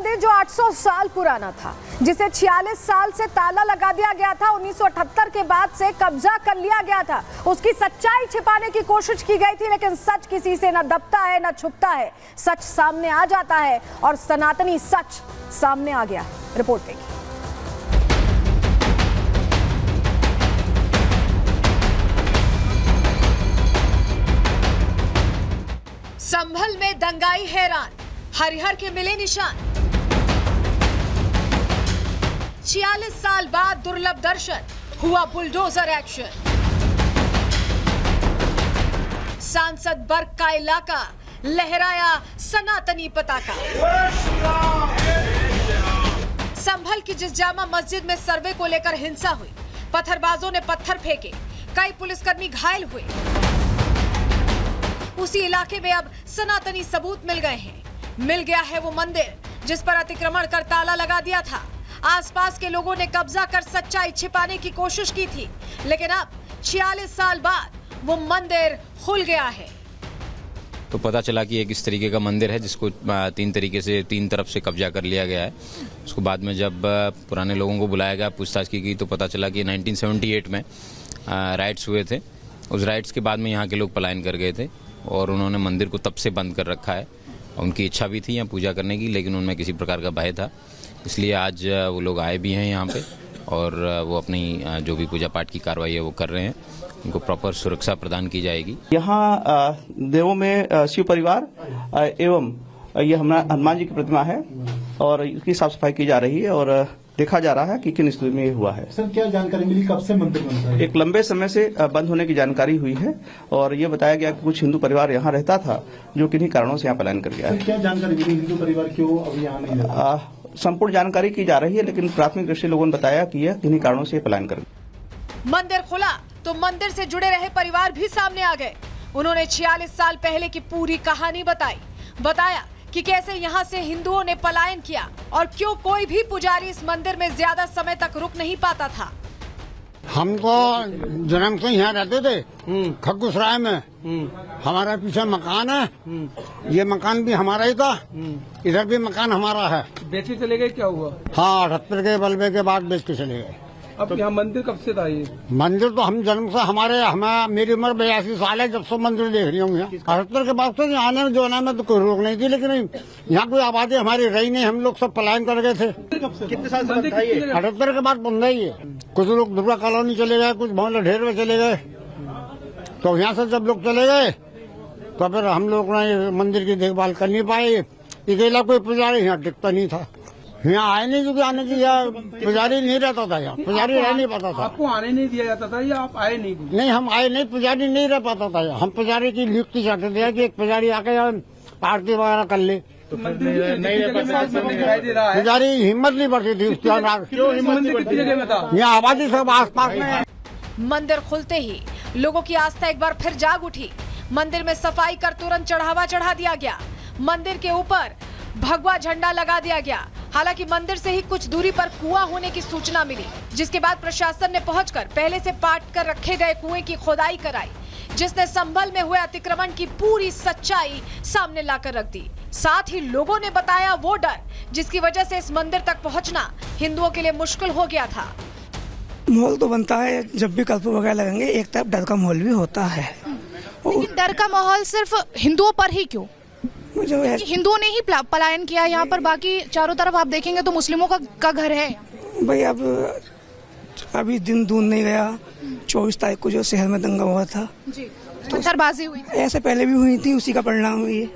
मंदिर जो 800 साल पुराना था, जिसे 46 साल से ताला लगा दिया गया था, 1978 के बाद से कब्जा कर लिया गया था, उसकी सच्चाई छिपाने की कोशिश की गई थी, लेकिन सच किसी से न दबता है न छुपता है। सच सामने आ जाता है और सनातनी सच सामने आ गया। रिपोर्ट देखिए। संभल में दंगाई हैरान, हरिहर के मिले निशान। 46 साल बाद दुर्लभ दर्शन, हुआ बुलडोजर एक्शन। सांसद बर्ग का इलाका, लहराया सनातनी पताका। संभल की जिस जामा मस्जिद में सर्वे को लेकर हिंसा हुई, पत्थरबाजों ने पत्थर फेंके, कई पुलिसकर्मी घायल हुए, उसी इलाके में अब सनातनी सबूत मिल गए हैं। मिल गया है वो मंदिर जिस पर अतिक्रमण कर ताला लगा दिया था। आसपास के लोगों ने कब्जा कर सच्चाई छिपाने की कोशिश की थी, लेकिन अब 46 साल बाद वो मंदिर खुल गया है। तो पता चला कि एक इस तरीके का मंदिर है जिसको तीन तरफ से कब्जा कर लिया गया है। उसको बाद में जब पुराने लोगों को बुलाया गया, पूछताछ की गई, तो पता चला कि 1978 में राइट्स हुए थे। उस राइट्स के बाद में यहाँ के लोग पलायन कर गए थे और उन्होंने मंदिर को तब से बंद कर रखा है। उनकी इच्छा भी थी यहाँ पूजा करने की, लेकिन उनमें किसी प्रकार का भय था, इसलिए आज वो लोग आए भी हैं यहाँ पे और वो अपनी जो भी पूजा पाठ की कार्रवाई है वो कर रहे हैं। उनको प्रॉपर सुरक्षा प्रदान की जाएगी। यहाँ देवों में शिव परिवार एवं ये हमारा हनुमान जी की प्रतिमा है और इसकी साफ सफाई की जा रही है और देखा जा रहा है कि किन स्थिति में ये हुआ है। सर, क्या जानकारी मिली, कब से मंदिर बंद है? एक लंबे समय से बंद होने की जानकारी हुई है और ये बताया गया कि कुछ हिंदू परिवार यहाँ रहता था जो किन्हीं कारणों से यहाँ पलायन कर गया है। क्या जानकारी मिली, हिंदू परिवार क्यों अभी यहाँ नहीं रहता? संपूर्ण जानकारी की जा रही है, लेकिन प्राथमिक दृष्टि लोगों ने बताया कि यह किन्हीं कारणों से पलायन कर गया। मंदिर खुला तो मंदिर से जुड़े रहे परिवार भी सामने आ गए। उन्होंने 46 साल पहले की पूरी कहानी बताया कि कैसे यहाँ से हिंदुओं ने पलायन किया और क्यों कोई भी पुजारी इस मंदिर में ज्यादा समय तक रुक नहीं पाता था। हम तो जन्म से यहाँ रहते थे खग्गुसराय में। हमारा पीछे मकान है, ये मकान भी हमारा ही था, इधर भी मकान हमारा है। बेच के चले गए, क्या हुआ? हाँ, 78 के बलबे के बाद बेच के चले गए। अब यहाँ मंदिर कब से था? ये मंदिर तो हम जन्म से मेरी उम्र 82 साल है जब से मंदिर देख रही हूँ। यहाँ 78 के बाद से आने में जो में तो कोई रोक नहीं थी, लेकिन यहाँ कोई आबादी हमारी रही नहीं, हम लोग सब पलायन कर गए थे। कितने साल से बंद था ये? 78 के बाद बंद है ये। कुछ लोग दुर्गा कॉलोनी चले गए, कुछ मोहल्ला ढेर में चले गए। तो यहाँ से जब लोग चले गए तो फिर हम लोग ने मंदिर की देखभाल कर नहीं पाए। अकेला कोई पुजारी यहाँ टिकता नहीं था, यहाँ आए नहीं, क्योंकि आने की पुजारी नहीं रहता था, यहाँ पुजारी रह नहीं पाता था। आपको आने नहीं दिया जाता था या आप आए नहीं? नहीं, हम आए नहीं, पुजारी नहीं रह पाता था यहाँ। हम पुजारी की नियुक्ति चाहते थे कि एक पुजारी आके आरती वगैरह कर ले, तो पुजारी हिम्मत नहीं बढ़ती थी उसकी। यहाँ आबादी सब आसपास में। मंदिर खुलते ही लोगों की आस्था एक बार फिर जाग उठी। मंदिर में सफाई कर तुरंत चढ़ावा चढ़ा दिया गया। मंदिर के ऊपर भगवा झंडा लगा दिया गया। हालांकि मंदिर से ही कुछ दूरी पर कुआं होने की सूचना मिली, जिसके बाद प्रशासन ने पहुंचकर पहले से पाट कर रखे गए कुएं की खोदाई कराई, जिसने संभल में हुए अतिक्रमण की पूरी सच्चाई सामने लाकर रख दी। साथ ही लोगों ने बताया वो डर जिसकी वजह से इस मंदिर तक पहुंचना हिंदुओं के लिए मुश्किल हो गया था। माहौल तो बनता है, जब भी कर्फ्यू वगैरह लगेंगे एक तरफ डर का माहौल भी होता है। लेकिन डर का माहौल सिर्फ हिंदुओं पर ही क्यों? हिंदुओं ने ही पलायन किया यहाँ पर, बाकी चारों तरफ आप देखेंगे तो मुस्लिमों का घर है। भाई अब अभी दिन दूर नहीं गया, 24 तारीख को जो शहर में दंगा हुआ था, पत्थरबाजी हुई, ऐसे पहले भी हुई थी, उसी का परिणाम हुई है।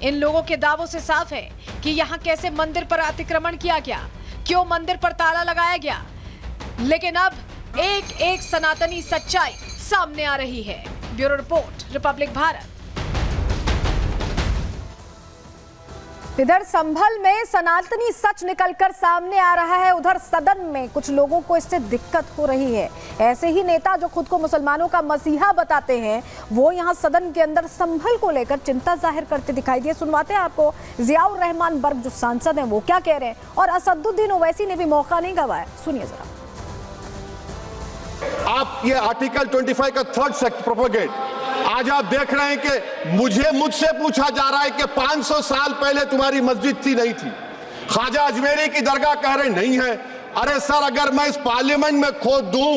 इन लोगों के दावों से साफ है कि यहाँ कैसे मंदिर पर अतिक्रमण किया गया, क्यों मंदिर पर ताला लगाया गया, लेकिन अब एक एक सनातनी सच्चाई सामने आ रही है। Bureau report, Republic Bharat. इधर संभल में सनातनी सच निकलकर सामने आ रहा है, उधर सदन में कुछ लोगों को इससे दिक्कत हो रही है। ऐसे ही नेता जो खुद को मुसलमानों का मसीहा बताते हैं, वो यहाँ सदन के अंदर संभल को लेकर चिंता जाहिर करते दिखाई दिए। सुनवाते हैं आपको जियाउर रहमान बर्ग जो सांसद हैं वो क्या कह रहे हैं, और असदुद्दीन ओवैसी ने भी मौका नहीं गंवाया। सुनिए जरा। आप ये आर्टिकल 25 का थर्ड सेक्शन प्रोपोगेट, आज आप देख रहे हैं कि मुझसे पूछा जा रहा है कि 500 साल पहले तुम्हारी मस्जिद थी नहीं थी। ख्वाजा अजमेरी की दरगाह कह रहे नहीं है। अरे सर, अगर मैं इस पार्लियामेंट में खोद दूं,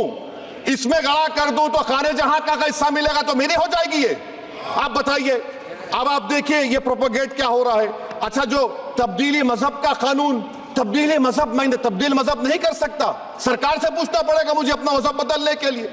इसमें गड़ा कर दूं, तो खाने जहां का हिस्सा मिलेगा तो मेरी हो जाएगी ये। आप बताइए। अब आप देखिए ये प्रोपोगेट क्या हो रहा है। अच्छा, जो तब्दीली मजहब का कानून, तब्दीली मजहब, मैं तब्दील मजहब नहीं कर सकता, सरकार से पूछना पड़ेगा मुझे अपना मजहब बदलने के लिए।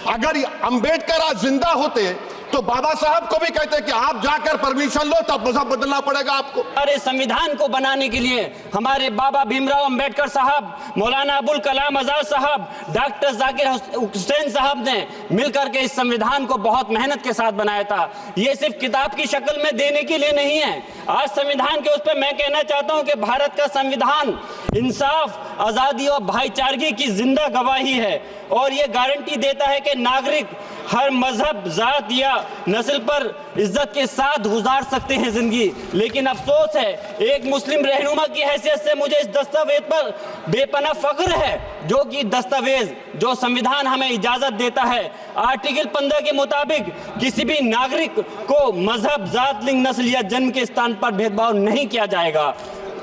अगर अंबेडकर आज जिंदा होते तो बाबा साहब को भी कहते कि आप जाकर परमिशन लो, तब मजहब बदलना पड़ेगा आपको। हमारे संविधान को बनाने के लिए हमारे बाबा भीमराव अंबेडकर साहब, मौलाना अबुल कलाम आजाद साहब, डॉक्टर जाकिर हुसैन साहब ने मिलकर के इस संविधान को बहुत मेहनत के साथ बनाया था। ये सिर्फ किताब की शक्ल में देने के लिए नहीं है। आज संविधान के उस पर मैं कहना चाहता हूं कि भारत का संविधान इंसाफ, आजादी और भाईचारगी की जिंदा गवाही है और ये गारंटी देता है कि नागरिक हर मजहब, जात या नस्ल पर इज्जत के साथ गुजार सकते हैं जिंदगी। लेकिन अफसोस है, एक मुस्लिम रहनुमा की हैसियत से मुझे इस दस्तावेज पर बेपनाह फख्र है, जो कि दस्तावेज जो संविधान हमें इजाजत देता है। आर्टिकल 15 के मुताबिक किसी भी नागरिक को मजहब, जात, लिंग, नस्ल या जन्म के स्थान पर भेदभाव नहीं किया जाएगा।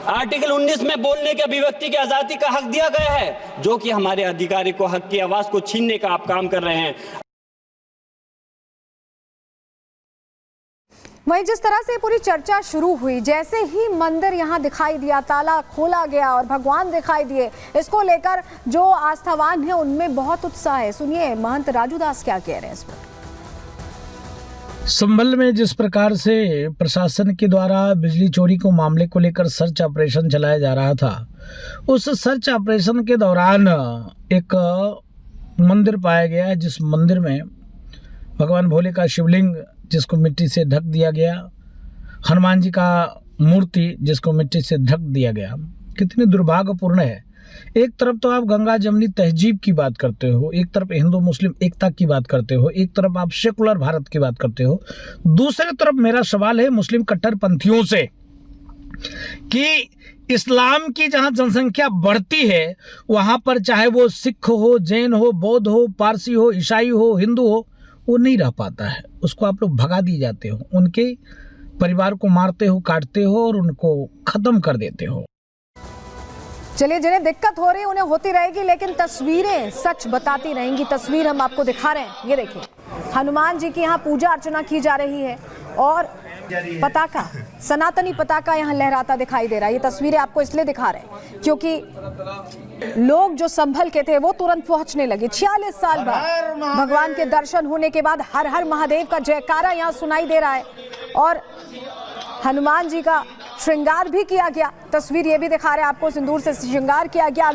आर्टिकल 19 में बोलने के अभिव्यक्ति की आजादी का हक दिया गया है, जो कि हमारे अधिकारी को हक की आवाज को छीनने का आप काम कर रहे हैं। वहीं जिस तरह से पूरी चर्चा शुरू हुई, जैसे ही मंदिर यहाँ दिखाई दिया, ताला खोला गया और भगवान दिखाई दिए, इसको लेकर जो आस्थावान है उनमें बहुत उत्साह है। सुनिए महंत राजू दास क्या कह रहे हैं इस पर। संभल में जिस प्रकार से प्रशासन के द्वारा बिजली चोरी को मामले को लेकर सर्च ऑपरेशन चलाया जा रहा था, उस सर्च ऑपरेशन के दौरान एक मंदिर पाया गया है, जिस मंदिर में भगवान भोले का शिवलिंग जिसको मिट्टी से ढक दिया गया, हनुमान जी का मूर्ति जिसको मिट्टी से ढक दिया गया। कितनी दुर्भाग्यपूर्ण है। एक तरफ तो आप गंगा जमनी तहजीब की बात करते हो, एक तरफ हिंदू मुस्लिम एकता की बात करते हो, एक तरफ आप सेकुलर भारत की बात करते हो, दूसरी तरफ मेरा सवाल है मुस्लिम कट्टरपंथियों से कि इस्लाम की जहां जनसंख्या बढ़ती है, वहां पर चाहे वो सिख हो, जैन हो, बौद्ध हो, पारसी हो, ईसाई हो, हिंदू हो, वो नहीं रह पाता है। उसको आप लोग भगा दिए जाते हो, उनके परिवार को मारते हो, काटते हो और उनको खत्म कर देते हो। चलिए, जिन्हें दिक्कत हो रही है उन्हें होती रहेगी, लेकिन तस्वीरें सच बताती रहेंगी। तस्वीर हम आपको दिखा रहे हैं, ये देखिए, हनुमान जी की यहाँ पूजा अर्चना की जा रही है और पताका, सनातनी पताका यहाँ लहराता दिखाई दे रहा है। ये तस्वीरें आपको इसलिए दिखा रहे हैं क्योंकि लोग जो संभल के थे वो तुरंत पहुंचने लगे। 46 साल बाद भगवान के दर्शन होने के बाद हर हर महादेव का जयकारा यहाँ सुनाई दे रहा है और हनुमान जी का श्रृंगार भी किया गया। तस्वीर ये भी दिखा रहे हैं आपको, सिंदूर से श्रृंगार किया गया।